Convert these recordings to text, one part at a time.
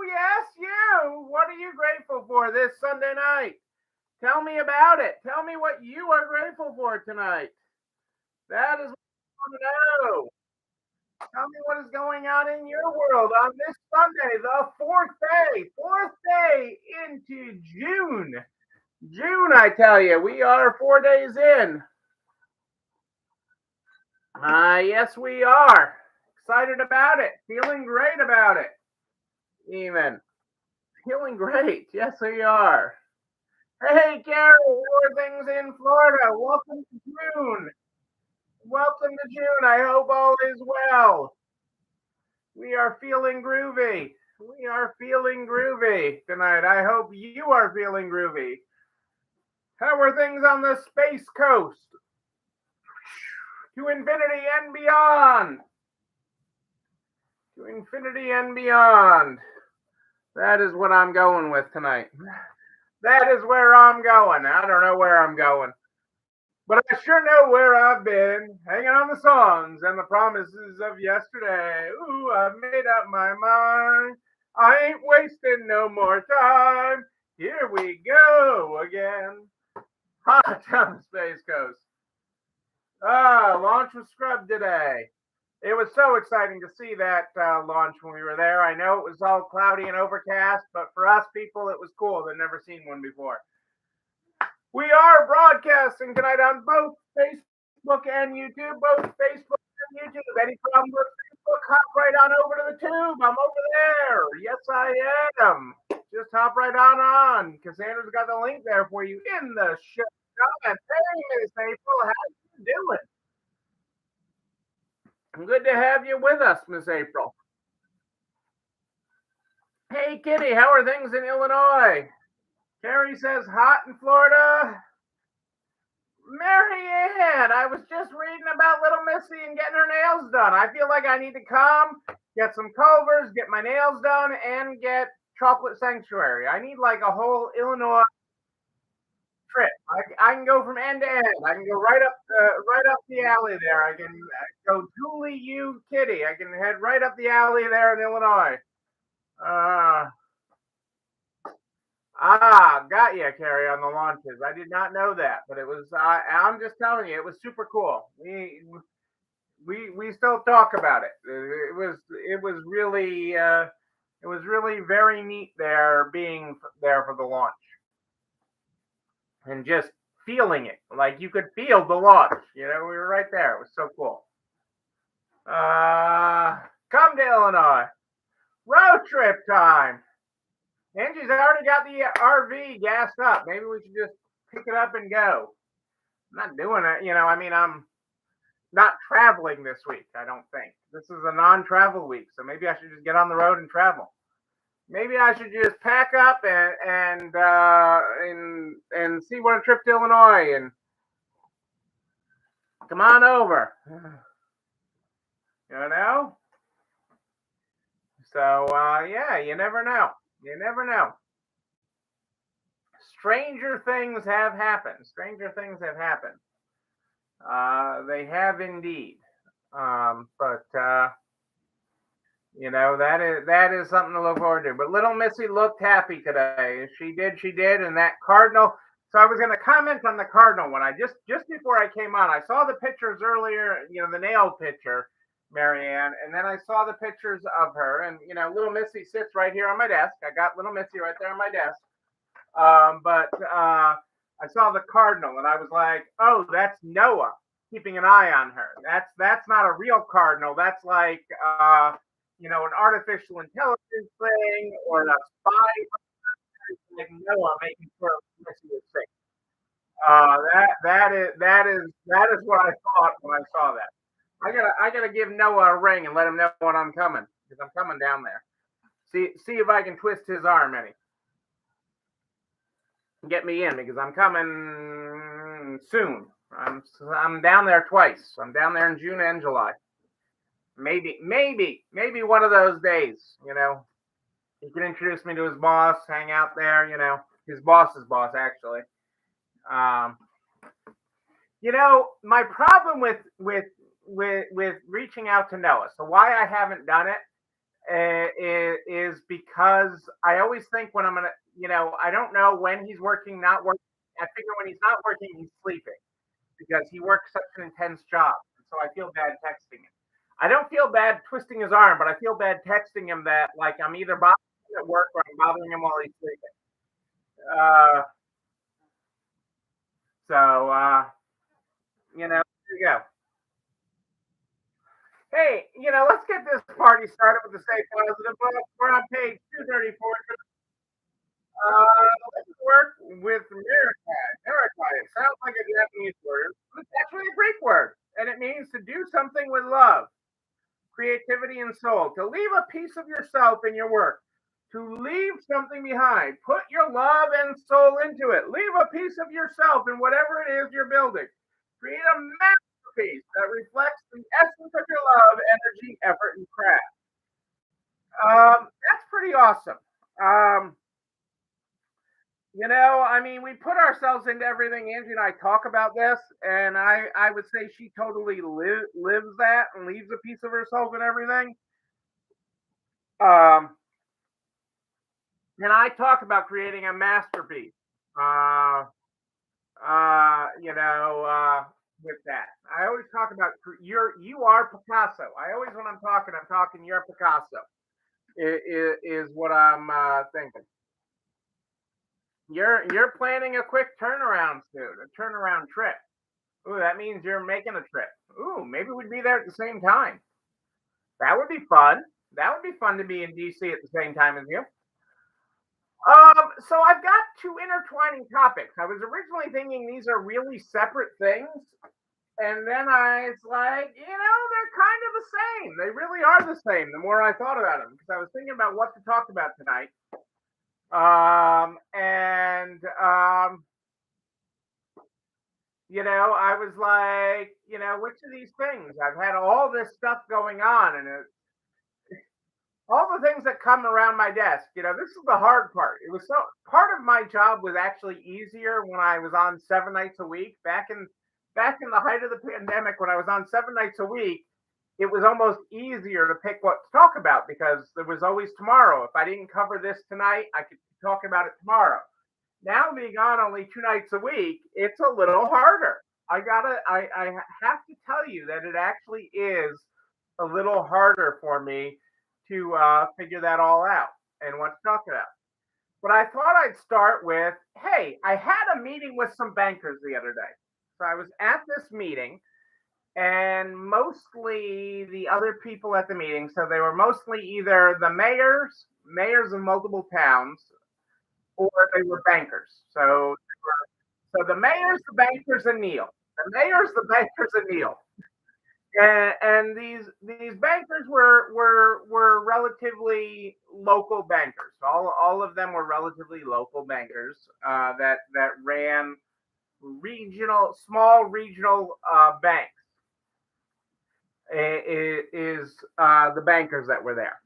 Yes, you. What are you grateful for this Sunday night? Tell me about it. Tell me what you are grateful for tonight. That is what I want to know. Tell me what is going on in your world on this Sunday, the fourth day into June. June, I tell you, we are 4 days in. Yes, we are. Excited about it. Feeling great about it. Even. Feeling great. Yes, we are. Hey, Gary, how are things in Florida? Welcome to June. Welcome to June. I hope all is well. We are feeling groovy. We are feeling groovy tonight. I hope you are feeling groovy. How are things on the Space Coast? To infinity and beyond. To infinity and beyond. That is what I'm going with tonight. That is where I'm going. I don't know where I'm going. But I sure know where I've been, hanging on the songs and the promises of yesterday. Ooh, I've made up my mind. I ain't wasting no more time. Here we go again. Hot on the Space Coast. Launch was scrubbed today. It was so exciting to see that launch when we were there. I know it was all cloudy and overcast, but for us people, it was cool. They'd never seen one before. We are broadcasting tonight on both Facebook and YouTube. Both Facebook and YouTube. Any problem with Facebook? Hop right on over to the tube. I'm over there. Yes, I am. Just hop right on. Cassandra's got the link there for you in the show. Hey, Miss April, how you doing? Good to have you with us, Miss April. Hey, Kitty, how are things in Illinois? Carrie says hot in Florida. Marianne, I was just reading about little Missy and getting her nails done. I feel like I need to come, get some Culvers, get my nails done, and get Chocolate Sanctuary. I need like a whole Illinois trip. I can go from end to end. I can go right up the alley there. I can go Julie, you, Kitty. I can head right up the alley there in Illinois. Got you, Carrie, on the launches. I did not know that, but it was. I'm just telling you, it was super cool. We still talk about it. It was really very neat there being there for the launch and just feeling it. Like you could feel the launch. You know, we were right there. It was so cool. Come to Illinois. Road trip time. Angie's already got the RV gassed up. Maybe we should just pick it up and go. I'm not doing it. You know, I mean, I'm not traveling this week, I don't think. This is a non-travel week, so maybe I should just get on the road and travel. Maybe I should just pack up and see what a trip to Illinois and come on over. You know? So yeah, you never know. You never know. Stranger things have happened. Stranger things have happened. They have indeed. But you know, that is something to look forward to. But little Missy looked happy today. She did, and that cardinal. So I was going to comment on the cardinal one. I just before I came on, I saw the pictures earlier. You know, the nail picture, Marianne, and then I saw the pictures of her. And you know, little Missy sits right here on my desk. I got little Missy right there on my desk. But I saw the cardinal, and I was like, oh, that's Noah keeping an eye on her. That's not a real cardinal. That's like you know, an artificial intelligence thing or a spy, like Noah making sure Missy is safe. That is what I thought when I saw that. I gotta give Noah a ring and let him know when I'm coming because I'm coming down there. See if I can twist his arm any. Get me in because I'm coming soon. I'm down there twice. I'm down there in June and July. Maybe one of those days, you know, he can introduce me to his boss, hang out there, you know, his boss's boss actually. You know, my problem with reaching out to Noah, so why I haven't done it is because because I always think when I'm gonna, I don't know when he's working, not working. I figure when he's not working, he's sleeping because he works such an intense job. So I feel bad texting him. I don't feel bad twisting his arm, but I feel bad texting him that like I'm either bothering him at work or I'm bothering him while he's sleeping. Uh, there you go. Hey, let's get this party started with the Stay Positive book. We're on page 234. Let's work with Mirakai. Mirakai. It sounds like a Japanese word, but it's actually a Greek word, and it means to do something with love, creativity, and soul. To leave a piece of yourself in your work. To leave something behind. Put your love and soul into it. Leave a piece of yourself in whatever it is you're building. Create a masterpiece that reflects the essence of your love, energy, effort, and craft. That's pretty awesome. We put ourselves into everything. Angie and I talk about this, and I would say she totally lives that and leaves a piece of herself in everything. And I talk about creating a masterpiece. With that, I always talk about you are Picasso. I always when I'm talking you're Picasso. Is what I'm thinking. You're planning a quick turnaround soon, a turnaround trip. Ooh, that means you're making a trip. Ooh, maybe we'd be there at the same time. That would be fun. That would be fun to be in DC at the same time as you. So I've got two intertwining topics. I was originally thinking these are really separate things, and then I was like, they're kind of the same. They really are the same. The more I thought about them, because I was thinking about what to talk about tonight. I was like, which of these things? I've had all this stuff going on, and all the things that come around my desk. This is the hard part. It was part of my job was actually easier when I was on 7 nights a week back in the height of the pandemic. When I was on 7 nights a week, it was almost easier to pick what to talk about because there was always tomorrow. If I didn't cover this tonight, I could talk about it tomorrow. Now being on only 2 nights a week, it's a little harder. I have to tell you that it actually is a little harder for me to figure that all out and what to talk about. But I thought I'd start with, hey, I had a meeting with some bankers the other day. So I was at this meeting, and mostly the other people at the meeting, so they were mostly either the mayors of multiple towns, or they were bankers. So the mayors, the bankers, and Neil. The mayors, the bankers, and Neil. And these bankers were relatively local bankers. All of them were relatively local bankers that ran small regional banks. Is the bankers that were there,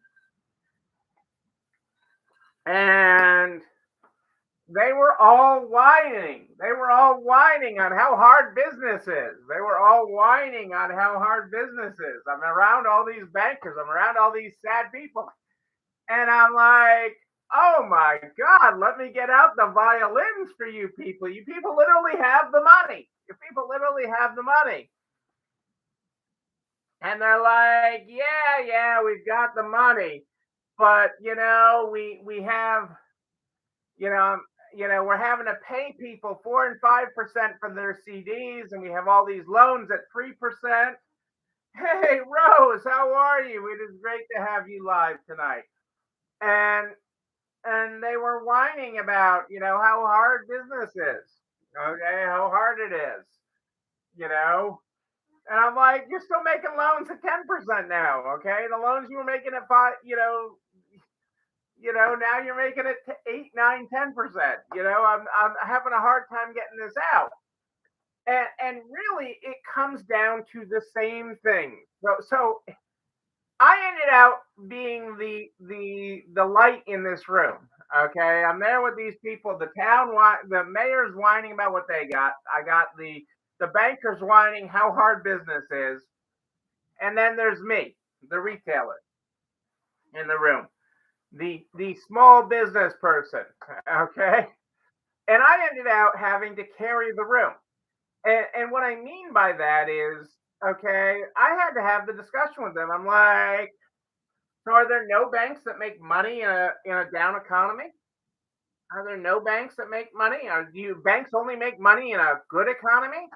and they were all whining. They were all whining on how hard business is. They were all whining on how hard business is. I'm around all these bankers. I'm around all these sad people. And I'm like, oh my God, let me get out the violins for you people. You people literally have the money. You people literally have the money. And they're like, yeah, we've got the money. But, we have, we're having to pay people 4 and 5% for their CDs, and we have all these loans at 3%. Hey, Rose, how are you? It is great to have you live tonight. And they were whining about, how hard business is. Okay, how hard it is. And I'm like, you're still making loans at 10% now. Okay, the loans you were making at 5, now you're making it to 8, 9, 10%. I'm having a hard time getting this out. And really, it comes down to the same thing. So I ended up being the light in this room. Okay, I'm there with these people. The mayor's whining about what they got. I got the bankers whining how hard business is, and then there's me, the retailer, in the room. the small business person, okay? And I ended out having to carry the room. And what I mean by that is, okay, I had to have the discussion with them. I'm like, so are there no banks that make money in a down economy? Are there no banks that make money? Do you banks only make money in a good economy?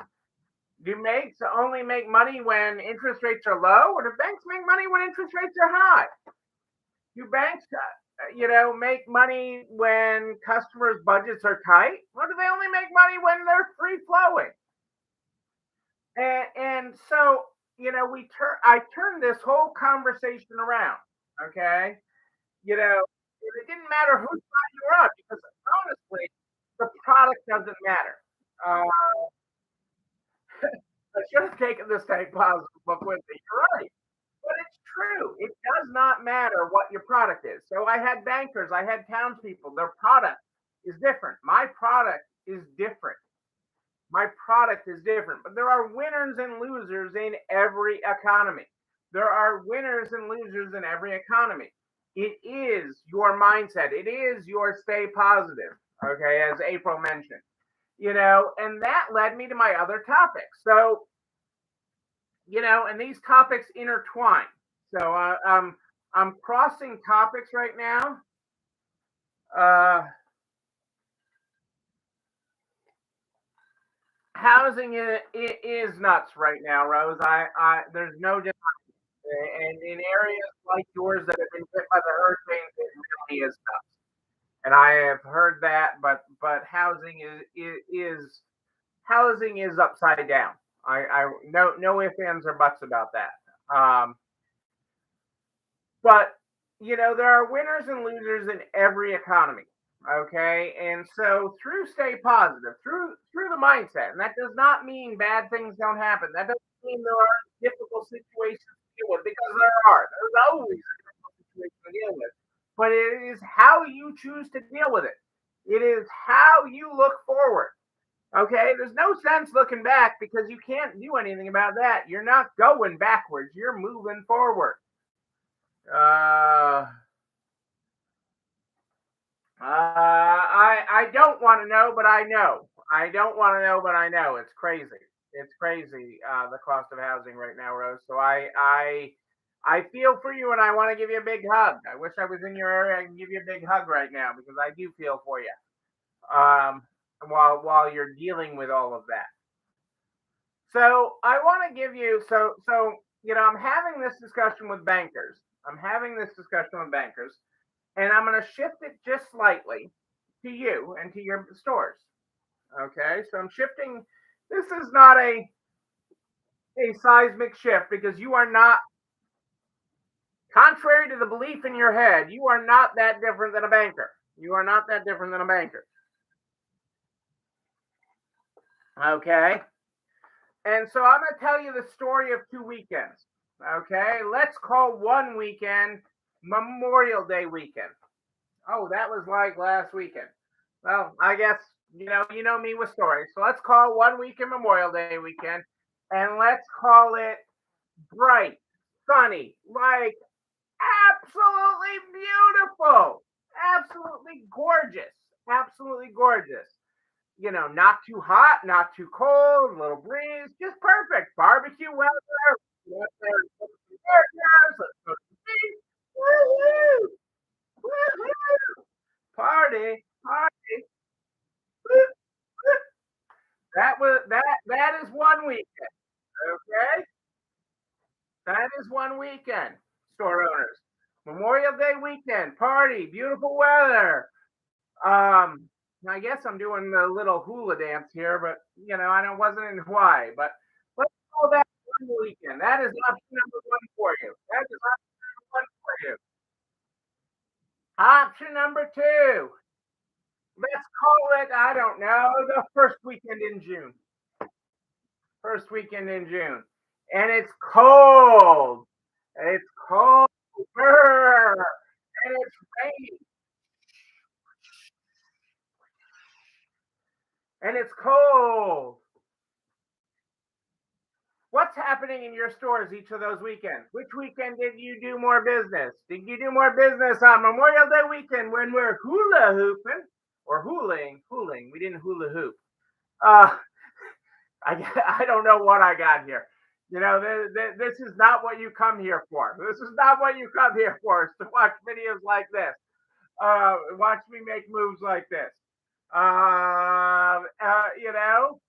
Do banks only make money when interest rates are low, or do banks make money when interest rates are high? Do banks, make money when customers' budgets are tight, or do they only make money when they're free flowing? And so, I turned this whole conversation around. Okay, it didn't matter whose side you were on because honestly, the product doesn't matter. Uh, I should have taken this type positive book with me. You're right. But it's true. It does not matter what your product is. So I had bankers, I had townspeople. Their product is different. My product is different. My product is different. But there are winners and losers in every economy. There are winners and losers in every economy. It is your mindset. It is your stay positive. Okay, as April mentioned. And that led me to my other topics. So, and these topics intertwine. So I'm crossing topics right now. Housing is nuts right now, Rose. There's no difference. And in areas like yours that have been hit by the hurricanes, it really is nuts. And I have heard that, but housing is upside down. I no ifs ands or buts about that. But there are winners and losers in every economy. Okay, and so through stay positive, through the mindset, and that does not mean bad things don't happen. That doesn't mean there aren't difficult situations to deal with because there are. There's always a difficult situation to deal with, but it is how you choose to deal with it. It is how you look forward. Okay, there's no sense looking back because you can't do anything about that. You're not going backwards. You're moving forward. Uh, I don't want to know, but I know. I don't want to know, but I know. It's crazy. It's crazy. The cost of housing right now, Rose. So I feel for you, and I want to give you a big hug. I wish I was in your area. I can give you a big hug right now because I do feel for you. Um, while you're dealing with all of that. So I want to give you I'm having this discussion with bankers. I'm having this discussion with bankers, and I'm going to shift it just slightly to you and to your stores. Okay, so I'm shifting. This is not a seismic shift because you are not, contrary to the belief in your head, you are not that different than a banker. You are not that different than a banker. Okay, and so I'm going to tell you the story of 2 weekends. Okay, let's call one weekend Memorial Day weekend. Oh, that was like last weekend. Well, I guess you know me with stories. So let's call one weekend Memorial Day weekend, and let's call it bright, sunny, like absolutely beautiful, absolutely gorgeous. Not too hot, not too cold, little breeze, just perfect. Barbecue weather. Let's go to the burgers, let's go to the beach. Woohoo! Woohoo! Party, party. Woo, woo. That is one weekend. Okay, that is one weekend. Store owners, Memorial Day weekend, party, beautiful weather. Um, I guess I'm doing a little hula dance here, but I wasn't in Hawaii. But let's call that one weekend. That is option number one for you. That is option number one for you. Option number two. Let's call it, I don't know, the first weekend in June. First weekend in June. And it's cold. It's cold. Brr, and it's raining. And it's cold. What's what's happening in your stores each of those weekends? Which weekend did you do more business? Did you do more business on Memorial Day weekend when we're hula hooping or hooling? We didn't hula hoop. Uh, I don't know what I got here. This is not what you come here for. This is not what you come here for, is to watch videos like this. Watch me make moves like this. You know,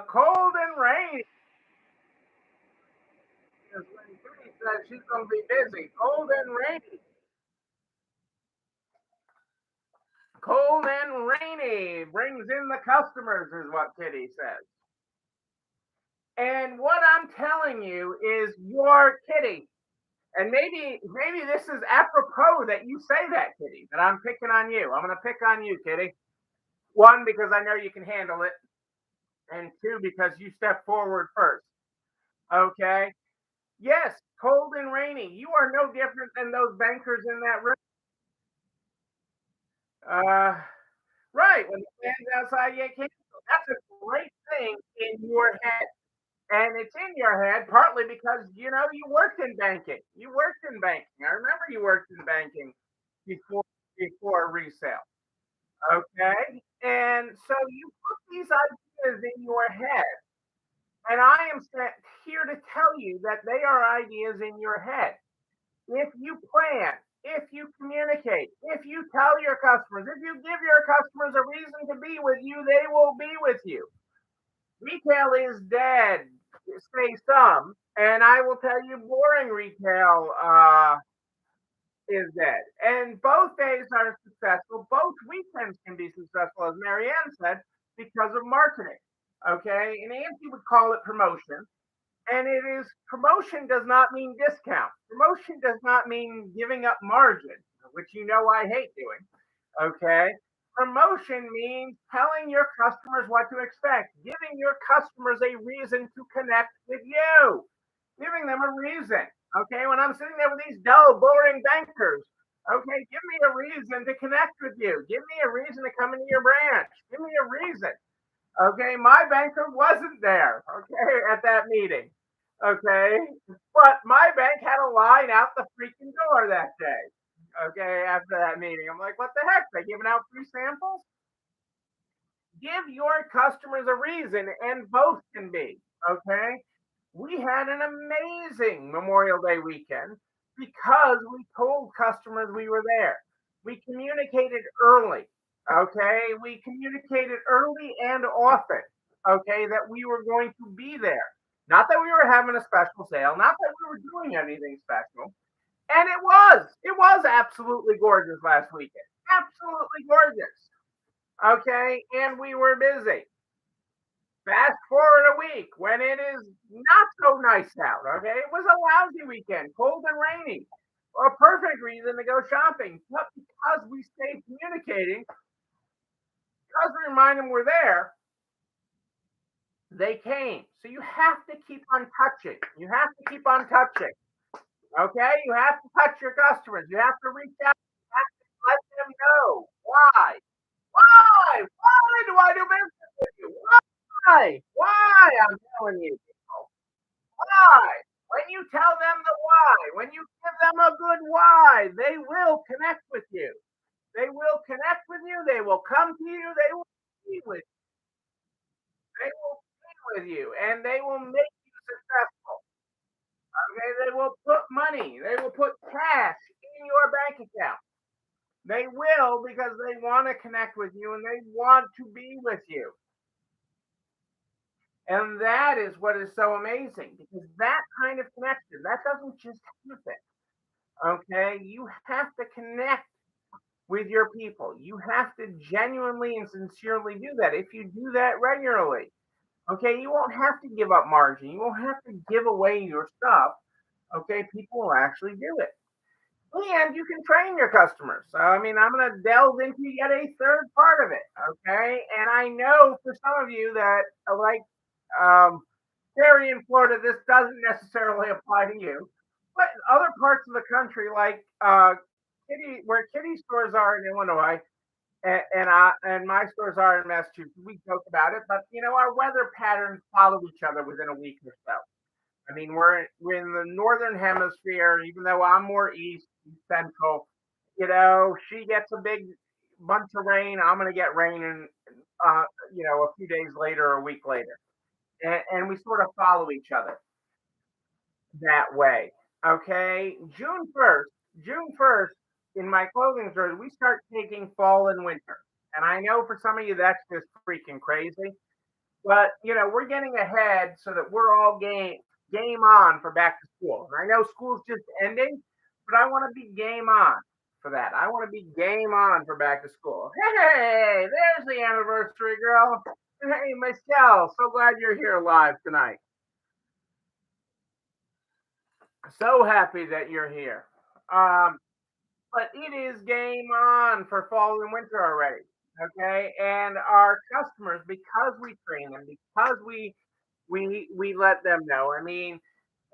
cold and rainy. Because when Kitty says she's going to be busy, cold and rainy. Cold and rainy brings in the customers, is what Kitty says. And what I'm telling you is your Kitty. And maybe this is apropos that you say that, Kitty, that I'm picking on you. I'm going to pick on you, Kitty. One, because I know you can handle it. And two, because you step forward first. Okay? Yes, cold and rainy. You are no different than those bankers in that room. Right. When the fans outside get canceled. That's a great thing in your head. And it's in your head partly because you worked in banking. You worked in banking. I remember you worked in banking before resale. Okay. And so you put these ideas in your head. And I am here to tell you that they are ideas in your head. If you plan, if you communicate, if you tell your customers, if you give your customers a reason to be with you, they will be with you. Retail is dead, say some, and I will tell you boring retail is dead. And both days are successful. Both weekends can be successful, as Marianne said, because of marketing. Okay, and Nancy would call it promotion. And it is promotion does not mean discount. Promotion does not mean giving up margin, which I hate doing. Okay. Promotion means telling your customers what to expect, giving your customers a reason to connect with you, giving them a reason. Okay. When I'm sitting there with these dull, boring bankers, okay, give me a reason to connect with you. Give me a reason to come into your branch. Give me a reason. Okay, my banker wasn't there, okay, at that meeting. Okay, but my bank had a line out the freaking door that day. Okay, after that meeting, I'm like, what the heck? They giving out free samples? Give your customers a reason, and both can be. Okay, we had an amazing Memorial Day weekend because we told customers we were there. We communicated early. Okay, we communicated early and often. Okay, that we were going to be there. Not that we were having a special sale, not that we were doing anything special. And it was absolutely gorgeous last weekend. Absolutely gorgeous. Okay, and we were busy. Fast forward a week when it is not so nice out. Okay, it was a lousy weekend, cold and rainy. A perfect reason to go shopping, but because we stayed communicating, because we remind them we're there, they came. So you have to keep on touching. You have to keep on touching. Okay, you have to touch your customers. You have to reach out. You have to let them know why. Why do I do business with you? Why? Why? I'm telling you, people. Why? When you tell them the why, when you give them a good why, they will connect with you. They will connect with you. They will come to you. They will be with you. They will be with you, and they will make you successful. Okay, they will put money. They will put cash in your bank account. They will because they want to connect with you and they want to be with you. And that is what is so amazing because that kind of connection, that doesn't just happen. Okay, you have to connect with your people. You have to genuinely and sincerely do that. If you do that regularly, okay, you won't have to give up margin. You won't have to give away your stuff. Okay, people will actually do it. And you can train your customers. So, I mean, I'm going to delve into yet a third part of it. Okay. And I know for some of you that, like Terry in Florida, this doesn't necessarily apply to you. But in other parts of the country, like where Kitty stores are in Illinois, And my stores are in Massachusetts. We joke about it, but our weather patterns follow each other within a week or so. I mean, we're in the northern hemisphere, even though I'm more east central. She gets a big bunch of rain. I'm gonna get rain in, uh, a few days later or a week later, and we sort of follow each other that way. Okay, June 1st, in my clothing store, we start taking fall and winter. And I know for some of you that's just freaking crazy, but we're getting ahead so that we're all game on for back to school. And I know school's just ending, but I want to be game on for that. I want to be game on for back to school. Hey, there's the anniversary girl. Hey, Michelle, so glad you're here live tonight. So happy that you're here. Um, but it is game on for fall and winter already. Okay, and our customers, because we train them, because we let them know. I mean,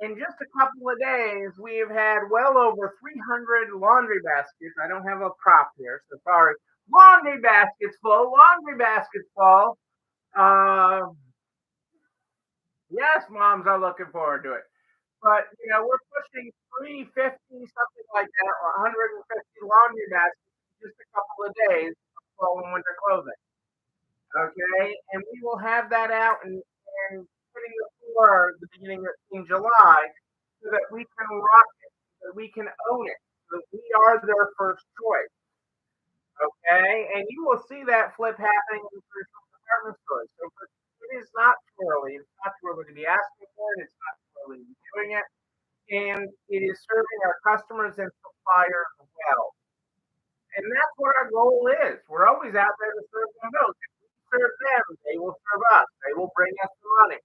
in just a couple of days, we have had well over 300 laundry baskets. I don't have a prop here, so sorry. Laundry baskets full. Laundry baskets full. Uh, yes, moms are looking forward to it. But we're pushing 350, something like that, or 150 laundry baskets in just a couple of days of fall and winter clothing. Okay, and we will have that out and putting the floor the beginning of in July, so that we can rock it, so that we can own it, so that we are their first choice. Okay, and you will see that flip happening in some department stores. So it is not too early. It's not too early to be asking for it. It's not too early to be doing it, and it is serving our customers and suppliers well. And that's what our goal is. We're always out there to serve them both. If we serve them, they will serve us. They will bring us the money.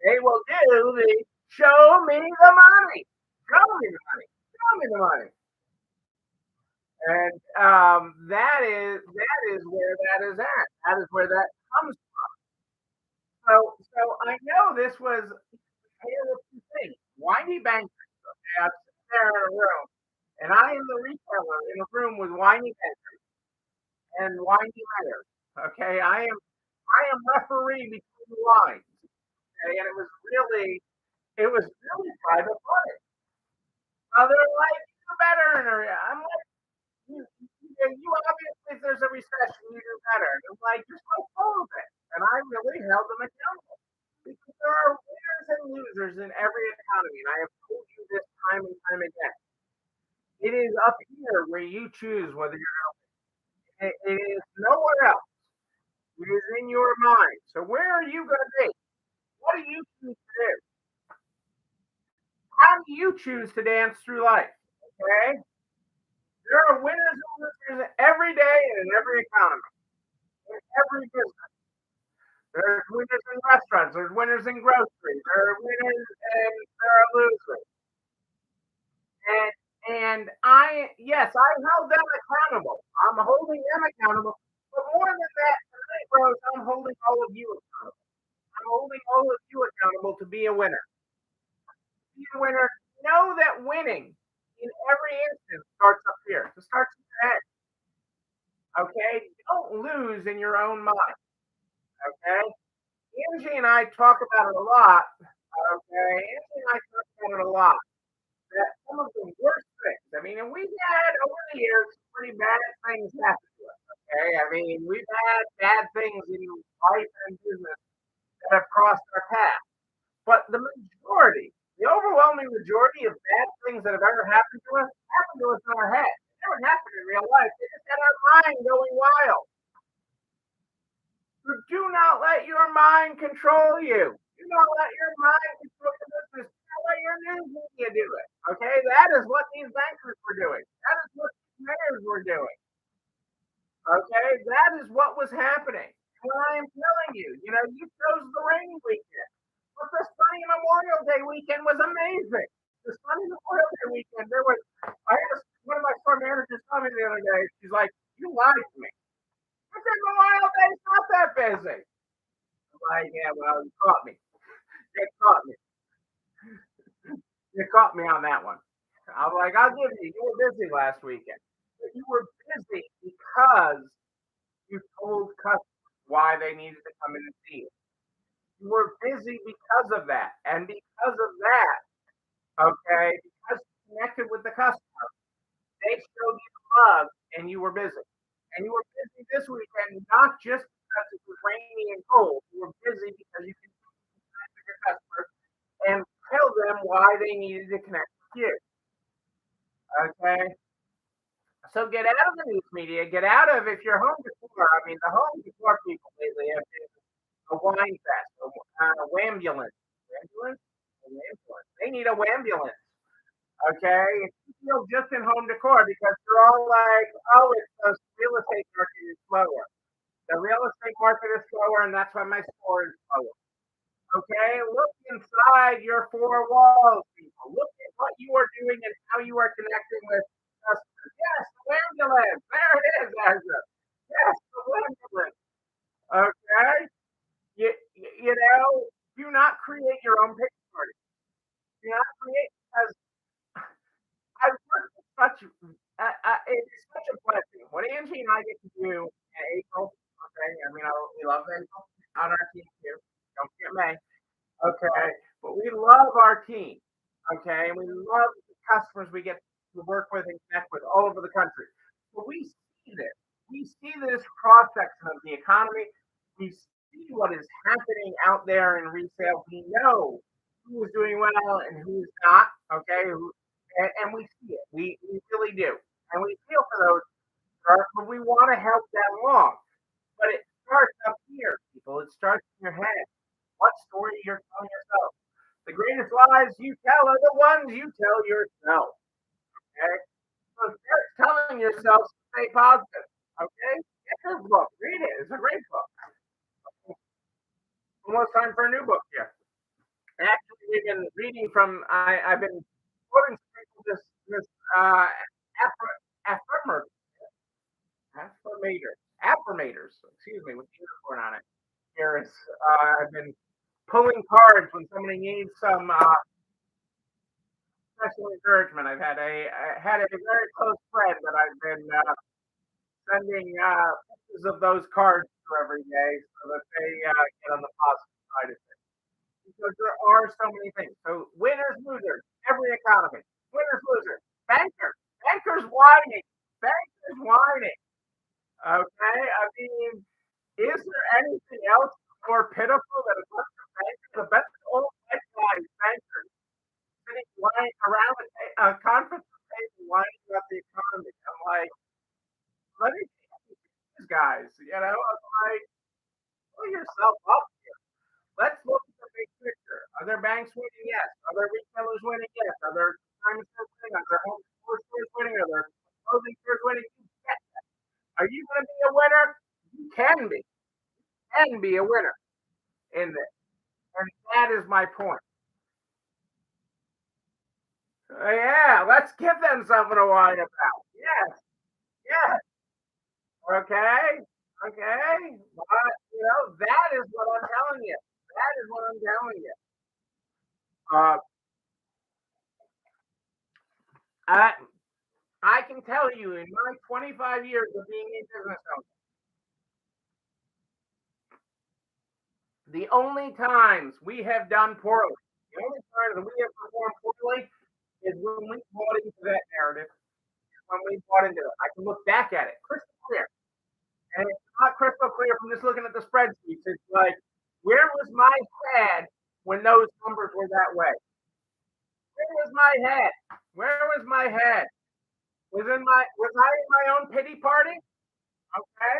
They will do the show me the money. Show me the money. Show me the money. And that is where that is at. That is where that comes from. So I know this was a tale of two things. Whiny bankers. Okay, I'm sitting there in a room, and I am the retailer in a room with whiny bankers and whiny mayors. Okay, I am referee between the lines. Okay, and it was really private play. They're like, you do better, and I'm like, you obviously, if there's a recession, you do better. And I'm like, just go follow it. And I really held them accountable because there are winners and losers in every economy, and I have told you this time and time again. It is up here where you choose whether you're. It is nowhere else. It is in your mind. So where are you going to be? What do you choose to do? How do you choose to dance through life? Okay? There are winners and losers every day and in every economy, in every business. There's winners in restaurants. There's winners in groceries. There are winners and there are losers. And yes, I held them accountable. I'm holding them accountable. But more than that, tonight, Rose, I'm holding all of you accountable. I'm holding all of you accountable to be a winner. Be a winner. Know that winning in every instance starts up here. It starts in your head. Okay? Don't lose in your own mind. Okay? Angie and I talk about it a lot. Okay? Angie and I talk about it a lot. That some of the worst things, I mean, and we've had over the years pretty bad things happen to us. Okay? I mean, we've had bad things in life and business that have crossed our path. But the overwhelming majority of bad things that have ever happened to us in our head. It never happened in real life. They just had our mind going wild. So do not let your mind control you. Do not let your mind control your business. Do not let your news media do it. Okay? That is what these bankers were doing. That is what these mayors were doing. Okay? That is what was happening. And I am telling you, you chose the rainy weekend. But the sunny Memorial Day weekend was amazing. The sunny Memorial Day weekend, I asked one of my store managers saw me the other day. She's like, "You lied to me." I said, "Memorial Day's not that busy." I'm like, "Yeah, well, you caught me. You caught me. You caught me on that one." I'm like, "I'll give you. You were busy last weekend, but you were busy because You told customers why they needed to come in and see you. You were busy because of that. And because of that, okay, because you connected with the customer, they showed you love and you were busy. And you were busy this weekend, not just because it was rainy and cold. You were busy because you could connect with your customers and tell them why they needed to connect with you. Okay? So get out of the news media, get out of if you're home decor. I mean, the home decor people lately have been a wine fest, a wambulance. Wambulance? A wambulance. They need a wambulance. Okay? If you feel just in home decor because you're all like, oh, it's the real estate market is slower. The real estate market is slower, and that's why my store is slower. Okay? Look inside your four walls, people. Look at what you are doing and how you are connecting with customers. Yes, the ambulance. There it is, Ezra. Yes, the ambulance. Okay? You know, do not create your own picture party. Do not create because I work with such. It's such a blessing. What Angie and I get to do in April. Okay, I mean, we love April on our team too. Don't forget May. Okay, but we love our team. Okay, and we love the customers we get to work with and connect with all over the country. But we see this. We see this cross section of the economy. We see what is happening out there in resale. We know who is doing well and who is not. Okay, and we see it. We really do, and we feel for those. But we want to help them along. But it starts up here, people. It starts in your head. What story you're telling yourself. The greatest lies you tell are the ones you tell yourself. Okay? So start telling yourself to stay positive. Okay? Get this book. Read it. It's a great book. Almost time for a new book here. And actually, we've been reading from. I've been quoting this affirmer affirmators. Excuse me, with the unicorn on it. Here is I've been pulling cards when somebody needs some special encouragement. I had a very close friend that I've been sending pictures of those cards to every day so that they get on the positive side of it. Because there are so many things. So winners, losers, every economy. Winners, losers, bankers whining, bankers whining. Okay, I mean, is there anything else more pitiful than a bunch of bankers, the best old white bankers? Sitting lying around a conference table lying about the economy. I'm like, let me these guys, I'm like, pull yourself up here. Let's look at the big picture. Are there banks winning? Yes. Are there retailers winning? Yes. Are there time stores winning? Are there home stores winning? Are there clothing stores winning? Yes. Are you going to be a winner? You can be. Can be a winner in this. And that is my point. Yeah, let's give them something to whine about. Yes, yes. Okay, okay. But, that is what I'm telling you. That is what I'm telling you. Uh, I I can tell you in my 25 years of being a business owner, the only times we have done poorly, the only times that we have performed poorly is when we bought into that narrative, when we bought into it. I can look back at it crystal clear. And it's not crystal clear from just looking at the spreadsheets. It's like, where was my head when those numbers were that way? Where was my head? Where was my head? Was I in my own pity party? Okay.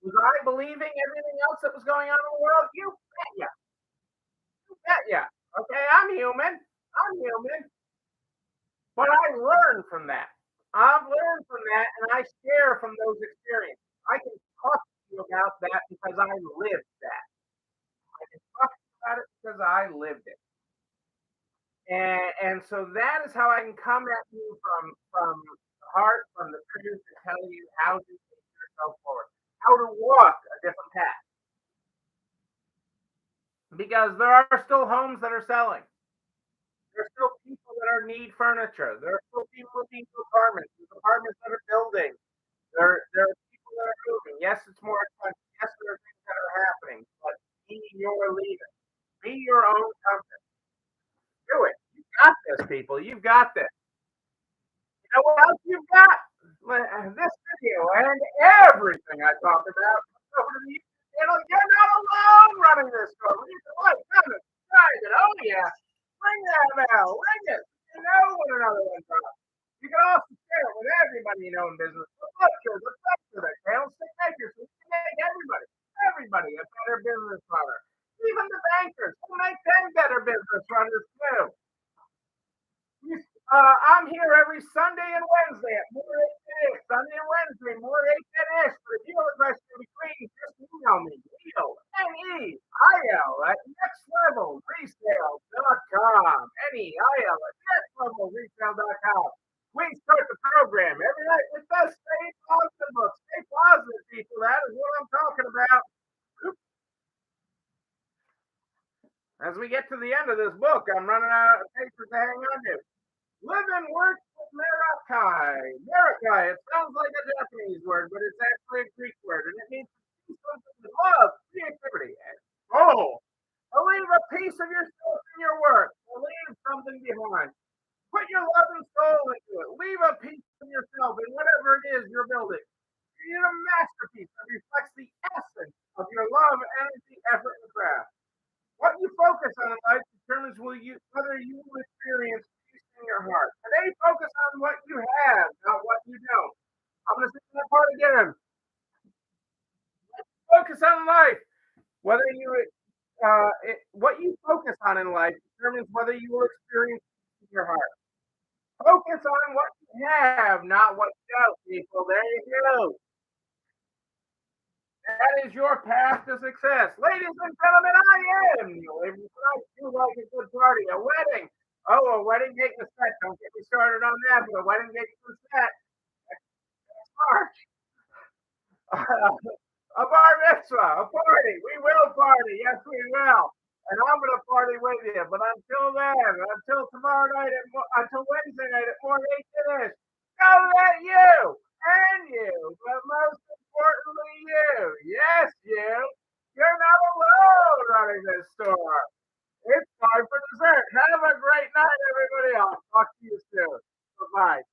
Was I believing everything else that was going on in the world? You bet ya. You bet ya. Okay, I'm human. I'm human. But I learned from that. I've learned from that and I share from those experiences. I can talk to you about that because I lived that. I can talk about it because I lived it. And so that is how I can come at you from the heart, from the truth, to tell you how to take yourself forward, how to walk a different path. Because there are still homes that are selling. There's still people that are need furniture. There are still people looking for apartments. There's apartments that are building. There are people that are moving. Yes, it's more expensive. Yes, there are things that are happening, but be your leader. Be your own company. Do it. You got this, people. You've got this. You know what else you've got? This video and everything I talked about. Over to the YouTube channel. You're not alone running this store. You can like, comment, subscribe, and oh yeah, ring that bell, ring it. You know when another one drops. You can also share it with everybody you know in business. The butchers, the doctor, the candlestick makers, so you can make everybody a better business runner. Even the bankers, who make them better business runners too. I'm here every Sunday and Wednesday at more 8 Sunday and Wednesday, more 8 But if you have a question in between, just email me, Neil, Neil at nextlevelresale.com. Neil at nextlevelresale.com. We start the program every night with the Stay Positive book. Stay positive, people. That is what I'm talking about. As we get to the end of this book, I'm running out of paper to hang on to. Live and work with Marakai. Marakai, it sounds like a Japanese word, but it's actually a Greek word, and it means to do something with love, creativity, and soul. Leave a piece of yourself in your work. Leave something behind. Put your love and soul into it. Leave a piece of yourself in whatever it is you're building. Create a masterpiece that reflects the essence of your love, energy, effort, and craft. What you focus on in life determines whether you will experience peace in your heart. Today, focus on what you have, not what you don't. I'm going to say that part again. Focus on life. Whether what you focus on in life determines whether you will experience peace in your heart. Focus on what you have, not what you don't, people. There you go. That is your path to success. Ladies and gentlemen, I am Neil Avery. I do like a good party, a wedding. Oh, a wedding cake is set. Don't get me started on that, but a wedding cake is set. Next March. A bar mitzvah, a party. We will party. Yes, we will. And I'm going to party with you. But until then, until tomorrow night, until Wednesday night at 4 8 finish, know that you and you, but most importantly, yes, you're not alone running this store. It's time for dessert. Have a great night, everybody. I'll talk to you soon. Bye-bye.